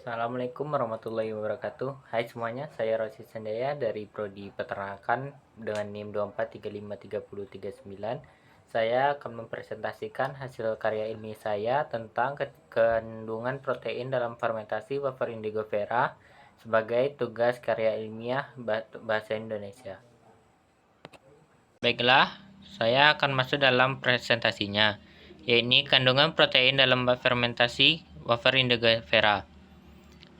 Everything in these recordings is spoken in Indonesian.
Assalamualaikum warahmatullahi wabarakatuh. Hai semuanya, saya Rosi Sandaya dari Prodi Peternakan dengan NIM 24353039. Saya akan mempresentasikan hasil karya ilmiah saya tentang kandungan protein dalam fermentasi wafer indigo vera sebagai tugas karya ilmiah bahasa Indonesia. Baiklah, saya akan masuk dalam presentasinya, yaitu kandungan protein dalam fermentasi wafer indigo vera.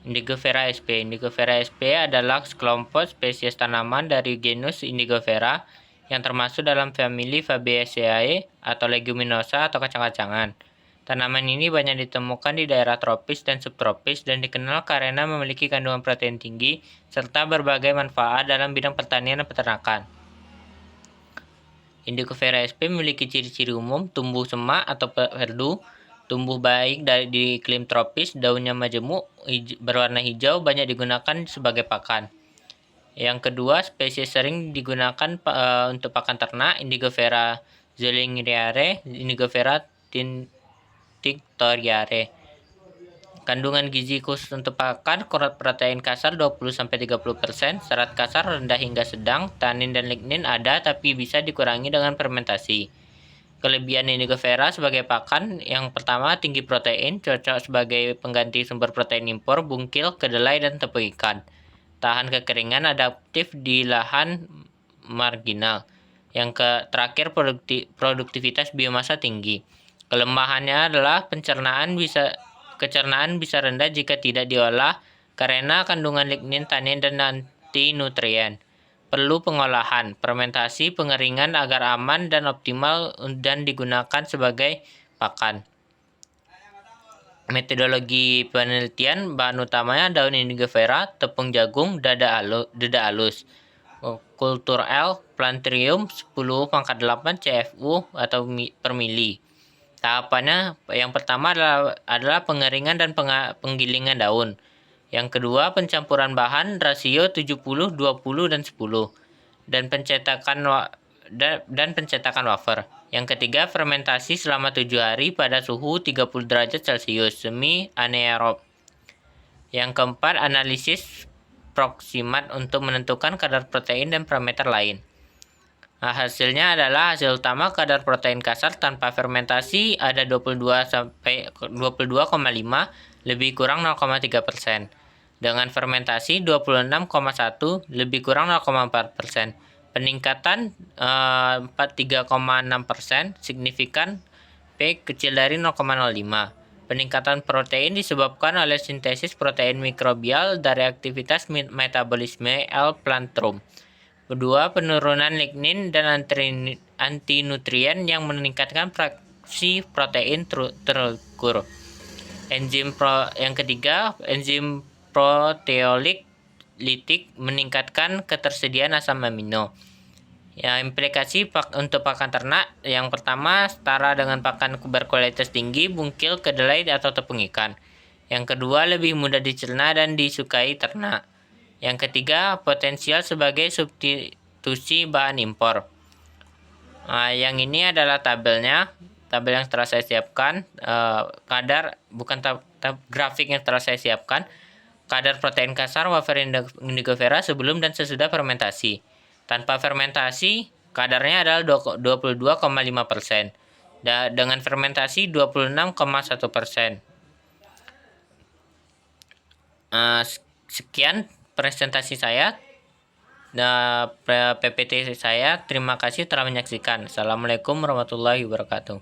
Indigo vera sp. Indigo vera sp adalah sekelompok spesies tanaman dari genus Indigo vera yang termasuk dalam famili Fabaceae atau leguminosa atau kacang-kacangan. Tanaman ini banyak ditemukan di daerah tropis dan subtropis dan dikenal karena memiliki kandungan protein tinggi serta berbagai manfaat dalam bidang pertanian dan peternakan. Indigo vera sp memiliki ciri-ciri umum tumbuh semak atau perdu, tumbuh baik di iklim tropis, daunnya majemuk, berwarna hijau, banyak digunakan sebagai pakan. Yang kedua, spesies sering digunakan untuk pakan ternak, Indigo vera zolingriare, Indigo vera tinctoriare. Kandungan gizi khusus untuk pakan, protein kasar 20-30%, serat kasar rendah hingga sedang, tanin dan lignin ada tapi bisa dikurangi dengan fermentasi. Kelebihan indigo vera sebagai pakan, yang pertama tinggi protein, cocok sebagai pengganti sumber protein impor, bungkil, kedelai, dan tepung ikan. Tahan kekeringan, adaptif di lahan marginal. Yang terakhir, produktivitas biomasa tinggi. Kelemahannya adalah kecernaan bisa rendah jika tidak diolah karena kandungan lignin, tanin, dan anti nutrien. Perlu pengolahan, fermentasi, pengeringan agar aman dan optimal dan digunakan sebagai pakan. Metodologi penelitian, bahan utamanya daun indigo vera, tepung jagung, dada halus. Kultur L, Plantrium 10⁸ CFU atau per mili. Tahapannya yang pertama adalah pengeringan dan penggilingan daun. Yang kedua, pencampuran bahan rasio 70, 20, dan 10 dan pencetakan wafer. Yang ketiga, fermentasi selama 7 hari pada suhu 30 derajat Celcius semi anaerob. Yang keempat, analisis proksimat untuk menentukan kadar protein dan parameter lain. Nah, hasilnya adalah hasil utama kadar protein kasar tanpa fermentasi ada 22,5 lebih kurang 0,3%. Dengan fermentasi 26,1 lebih kurang 0,4%. Peningkatan 43,6% signifikan, P kecil dari 0,05. Peningkatan protein disebabkan oleh sintesis protein mikrobial dari aktivitas metabolisme L. plantrum. Kedua, penurunan lignin dan antinutrien yang meningkatkan fraksi protein terukur. Yang ketiga, enzim proteolik litik meningkatkan ketersediaan asam amino. Ya, implikasi untuk pakan ternak, yang pertama setara dengan pakan berkualitas tinggi, bungkil, kedelai, atau tepung ikan. Yang kedua, lebih mudah dicerna dan disukai ternak. Yang ketiga, potensial sebagai substitusi bahan impor. Nah, yang ini adalah tabel yang telah saya siapkan, grafik yang telah saya siapkan. Kadar protein kasar wafer indigo vera sebelum dan sesudah fermentasi. Tanpa fermentasi, kadarnya adalah 22,5%. Dengan fermentasi 26,1%. Sekian presentasi saya, PPT saya. Terima kasih telah menyaksikan. Assalamualaikum warahmatullahi wabarakatuh.